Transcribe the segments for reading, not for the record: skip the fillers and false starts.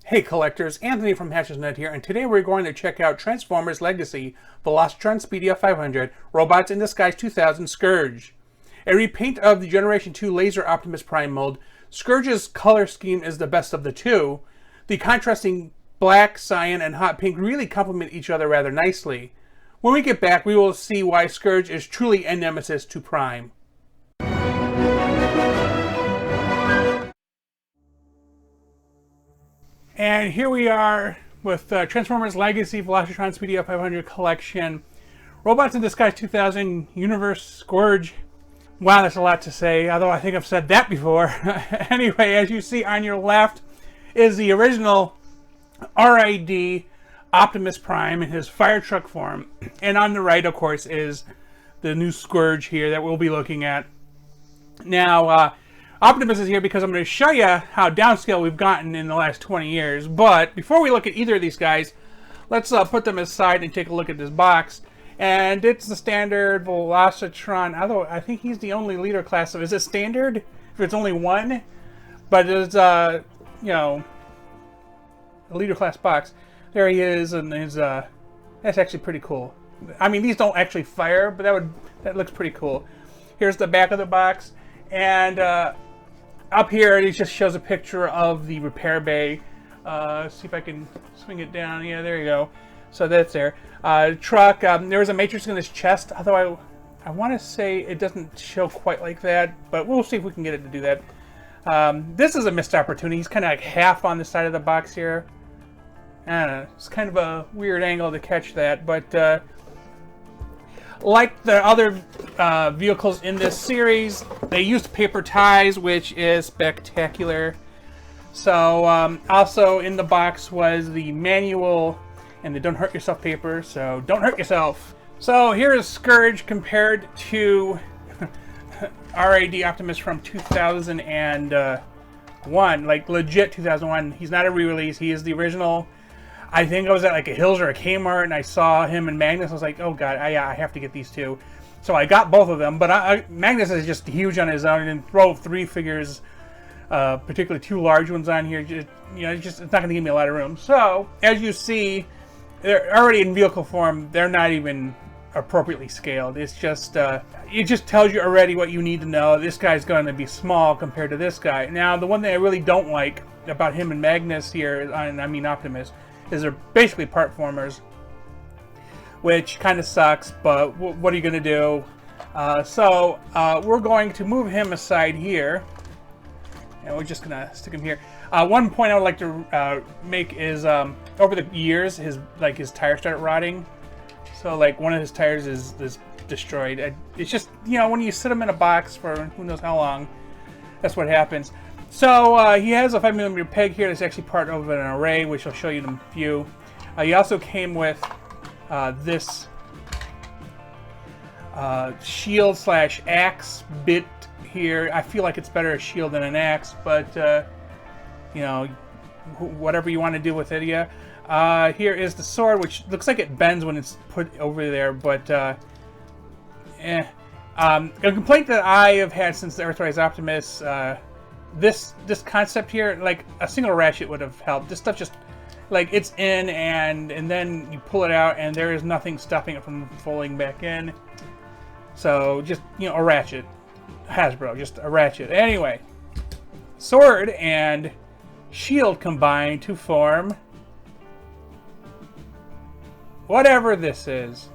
Hey collectors, Anthony from HNE here, and today we're going to check out Transformers Legacy Velocitron Speedia 500 Robots in Disguise 2000 Scourge. A repaint of the Generation 2 Laser Optimus Prime mold, Scourge's color scheme is the best of the two. The contrasting black, cyan, and hot pink really complement each other rather nicely. When we get back, we will see why Scourge is truly a nemesis to Prime. And here we are with Transformers Legacy Velocitron Speedia 500 Collection. Robots in Disguise 2000 Universe Scourge. Wow, that's a lot to say, although I think I've said that before. Anyway, as you see on your left is the original RID Optimus Prime in his fire truck form. And on the right, of course, is the new Scourge here that we'll be looking at. Now, Optimus is here because I'm going to show you how downscale we've gotten in the last 20 years. But before we look at either of these guys, let's put them aside and take a look at this box. And it's the standard Velocitron, although I think he's the only leader class. So is it standard if it's only one? But it's, you know, a leader class box. There he is, and his, that's actually pretty cool. I mean, these don't actually fire, but that looks pretty cool. Here's the back of the box. And up here, it just shows a picture of the repair bay. See if I can swing it down. Yeah, there you go. So that's there. Truck. There was a matrix in his chest, although I want to say it doesn't show quite like that, but we'll see if we can get it to do that. This is a missed opportunity. He's kind of like half on the side of the box here. I don't know. It's kind of a weird angle to catch that, but like the other vehicles in this series, they used paper ties, which is spectacular. So also in the box was the manual and the don't hurt yourself paper, so don't hurt yourself. So here is Scourge compared to RID Optimus from 2001, like legit 2001. He's not a re-release, he is the original. I think I was at like a Hills or a Kmart and I saw him and Magnus. I was like, oh god, I have to get these two. So I got both of them, but Magnus is just huge on his own, and throw 3 figures, particularly 2 large ones on here, just, you know, it's not going to give me a lot of room. So as you see, they're already in vehicle form. They're not even appropriately scaled. It's just it just tells you already what you need to know. This guy's going to be small compared to this guy. Now, the one thing I really don't like about him and Magnus here, I mean Optimus, is they're basically part formers, which kind of sucks, but what are you going to do? So we're going to move him aside here, and we're just going to stick him here. One point I would like to make is over the years, his tires started rotting. So like one of his tires is destroyed. It's just, you know, when you sit him in a box for who knows how long, that's what happens. So he has a 5mm peg here that's actually part of an array, which I'll show you in a few. He also came with this shield / axe bit here. I feel like it's better a shield than an axe, but you know, whatever you want to do with it, yeah. Here is the sword, which looks like it bends when it's put over there, but a complaint that I have had since the Earthrise Optimus. This concept here, like a single ratchet would have helped. This stuff just, like, it's in and then you pull it out and there is nothing stopping it from folding back in. So just, you know, a ratchet. Hasbro, just a ratchet. Anyway, sword and shield combine to form whatever this is.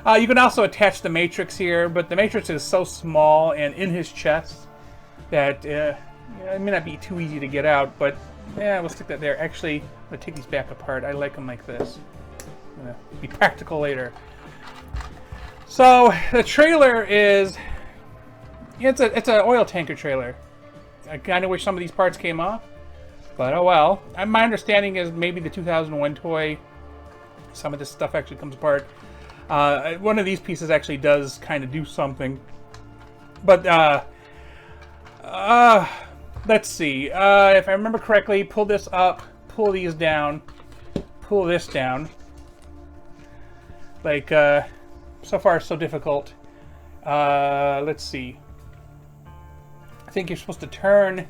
You can also attach the matrix here, but the matrix is so small and in his chest that it may not be too easy to get out, but yeah, we'll stick that there. Actually, I'm going to take these back apart. I like them like this. I'm going to be practical later. So the trailer is, it's an oil tanker trailer. I kind of wish some of these parts came off, but oh well. My understanding is maybe the 2001 toy, some of this stuff actually comes apart. One of these pieces actually does kind of do something, but let's see. If I remember correctly, pull this up, pull these down, pull this down. Like, so far so difficult. Let's see. I think you're supposed to turn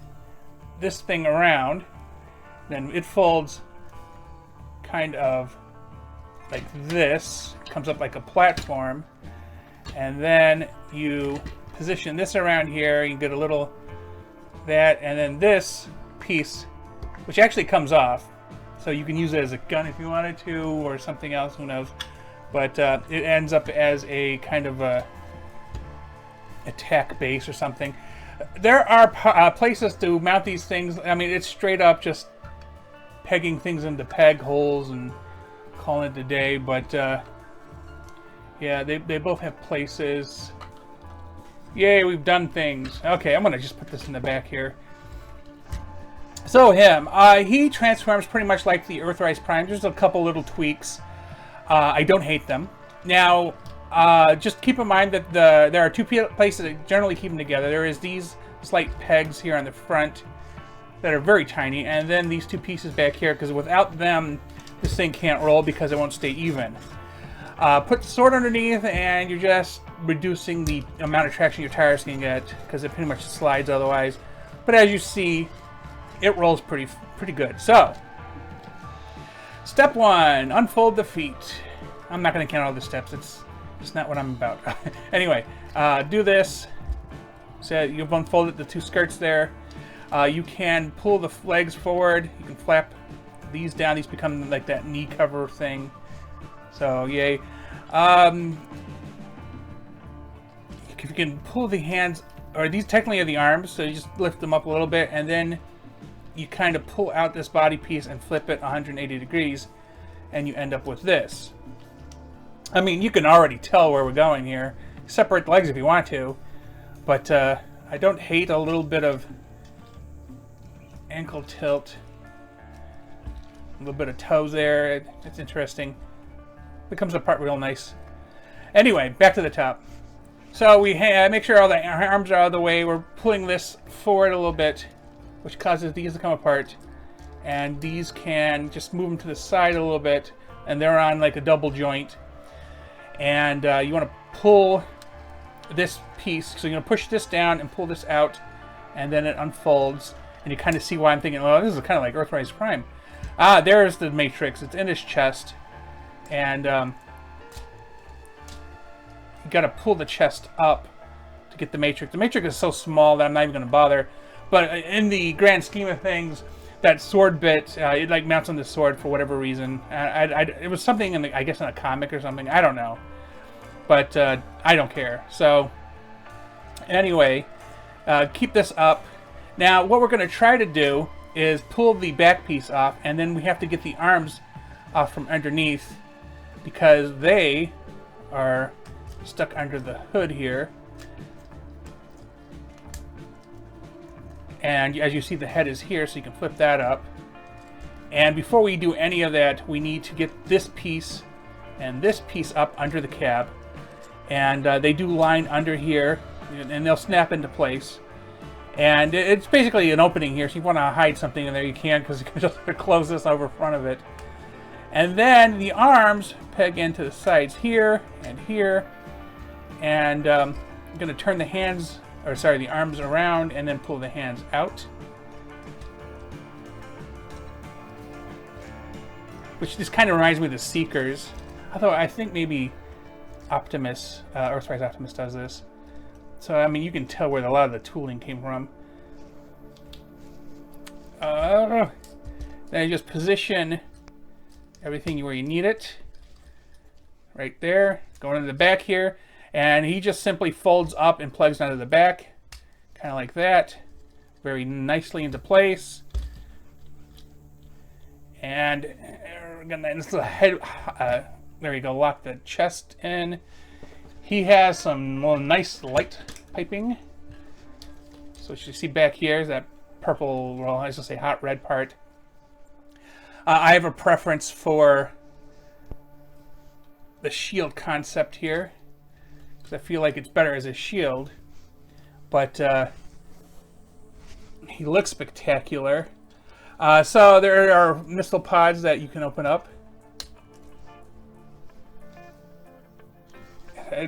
this thing around, then it folds kind of like this. It comes up like a platform. And then you position this around here. You get a little that, and then this piece, which actually comes off. So you can use it as a gun if you wanted to, or something else, who knows. But it ends up as a kind of a attack base or something. There are places to mount these things. I mean, it's straight up just pegging things into peg holes and calling it a day. But yeah, they both have places. Yay, we've done things. Okay, I'm gonna just put this in the back here. So him, he transforms pretty much like the Earthrise Prime. There's a couple little tweaks. I don't hate them. Now, just keep in mind that there are two places that generally keep them together. There is these slight pegs here on the front that are very tiny, and then these two pieces back here, because without them, this thing can't roll because it won't stay even. Put the sword underneath, and you're just reducing the amount of traction your tires can get, because it pretty much slides otherwise. But as you see, it rolls pretty good. So, step 1, unfold the feet. I'm not going to count all the steps. It's not what I'm about. Anyway, do this. So you've unfolded the two skirts there. You can pull the legs forward. You can flap these down. These become like that knee cover thing. So yay. If you can pull the hands, or these technically are the arms, so you just lift them up a little bit, and then you kind of pull out this body piece and flip it 180 degrees, and you end up with this. I mean, you can already tell where we're going here. Separate the legs if you want to, but I don't hate a little bit of ankle tilt, a little bit of toes there. It's interesting. It comes apart real nice. Anyway, back to the top. So we make sure all the arms are out of the way. We're pulling this forward a little bit, which causes these to come apart. And these can just move them to the side a little bit, and they're on like a double joint. And you want to pull this piece, so you're going to push this down and pull this out, and then it unfolds. And you kind of see why I'm thinking, oh, this is kind of like Earthrise Prime. Ah, there's the Matrix. It's in his chest. And you got to pull the chest up to get the Matrix. The Matrix is so small that I'm not even going to bother. But in the grand scheme of things, that sword bit, it like mounts on the sword for whatever reason. It was something in the, I guess in a comic or something. I don't know. But I don't care. So anyway, keep this up. Now what we're going to try to do is pull the back piece off, and then we have to get the arms off from underneath, because they are stuck under the hood here. And as you see, the head is here, so you can flip that up. And before we do any of that, we need to get this piece and this piece up under the cab. And they do line under here, and they'll snap into place. And it's basically an opening here, so if you want to hide something in there, you can, because you can just close this over front of it. And then the arms peg into the sides here and here. And I'm going to turn the hands, or sorry, the arms around, and then pull the hands out. Which just kind of reminds me of the Seekers. Although I think maybe Optimus, Earthrise Optimus does this. So, I mean, you can tell where a lot of the tooling came from. Then you just position everything where you need it. Right there. Going into the back here. And he just simply folds up and plugs onto the back. Kind of like that. Very nicely into place. And we're gonna, this is a head, there you go, lock the chest in. He has some nice light piping. So as you see back here is that purple, well, I was gonna say hot red part. I have a preference for the shield concept here, because I feel like it's better as a shield. But he looks spectacular. So there are missile pods that you can open up.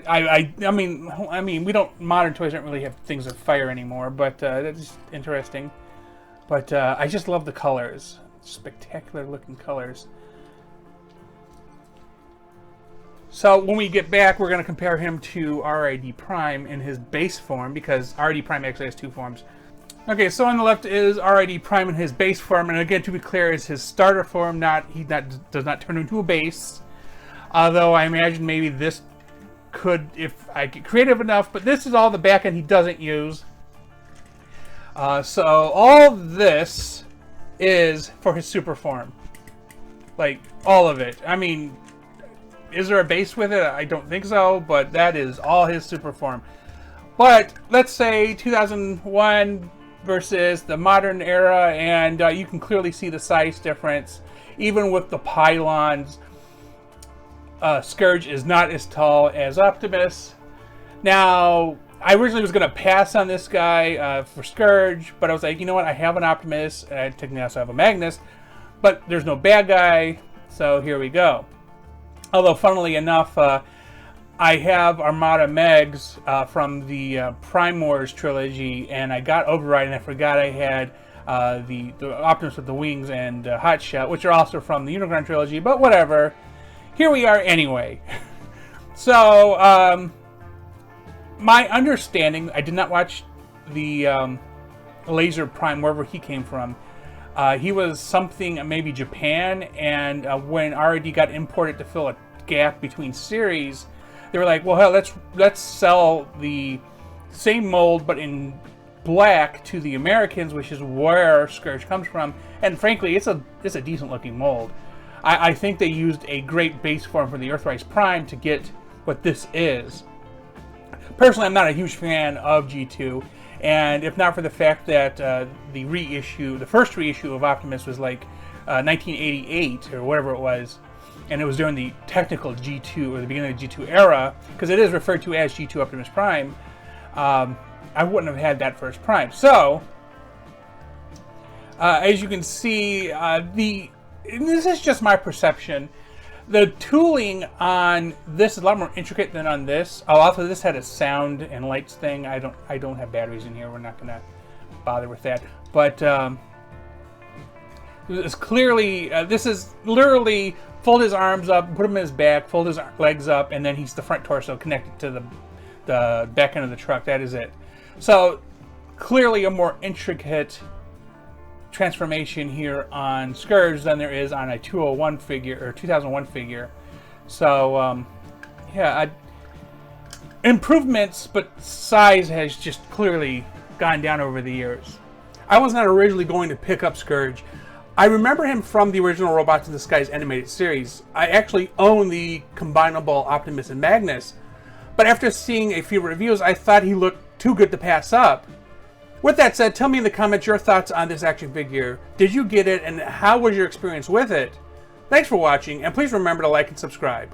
I mean, we don't, modern toys don't really have things that fire anymore, but that's interesting. But I just love the colors, spectacular looking colors. So when we get back, we're going to compare him to RID Prime in his base form, because RID Prime actually has two forms. Okay, so on the left is RID Prime in his base form, and again, to be clear, is his starter form. Does not turn into a base. Although I imagine maybe this could, if I get creative enough, but this is all the back end he doesn't use. So all this is for his super form. Like, all of it. I mean, is there a base with it? I don't think so, but that is all his super form. But let's say 2001 versus the modern era, and you can clearly see the size difference. Even with the pylons, Scourge is not as tall as Optimus. Now, I originally was going to pass on this guy for Scourge, but I was like, you know what, I have an Optimus, and I technically also have a Magnus, but there's no bad guy, so here we go. Although, funnily enough, I have Armada Megs from the Prime Wars trilogy, and I got Override, and I forgot I had the Optimus with the wings and Hotshot, which are also from the Unicron trilogy, but whatever. Here we are anyway. So, my understanding, I did not watch the Laser Prime, wherever he came from. He was something, maybe Japan, and when RID got imported to fill a gap between series, they were like, well, hell, let's sell the same mold, but in black to the Americans, which is where Scourge comes from. And frankly, it's a decent looking mold. I think they used a great base form for the Earthrise Prime to get what this is. Personally, I'm not a huge fan of G2, and if not for the fact that the first reissue of Optimus was like 1988 or whatever it was, and it was during the technical G2 or the beginning of the G2 era, because it is referred to as G2 Optimus Prime, I wouldn't have had that first Prime. So, as you can see, this is just my perception. The tooling on this is a lot more intricate than on this. Oh, also this had a sound and lights thing. I don't have batteries in here. We're not gonna bother with that. But it's clearly this is literally fold his arms up, put him in his back, fold his legs up, and then he's the front torso connected to the back end of the truck. That is it. So clearly a more intricate transformation here on Scourge than there is on a 201 figure or 2001 figure. So yeah, improvements, but size has just clearly gone down over the years. I was not originally going to pick up Scourge. I remember him from the original Robots in Disguise animated series. I actually own the combinable Optimus and Magnus, but after seeing a few reviews, I thought he looked too good to pass up. With that said, tell me in the comments your thoughts on this action figure. Did you get it, and how was your experience with it? Thanks for watching, and please remember to like and subscribe.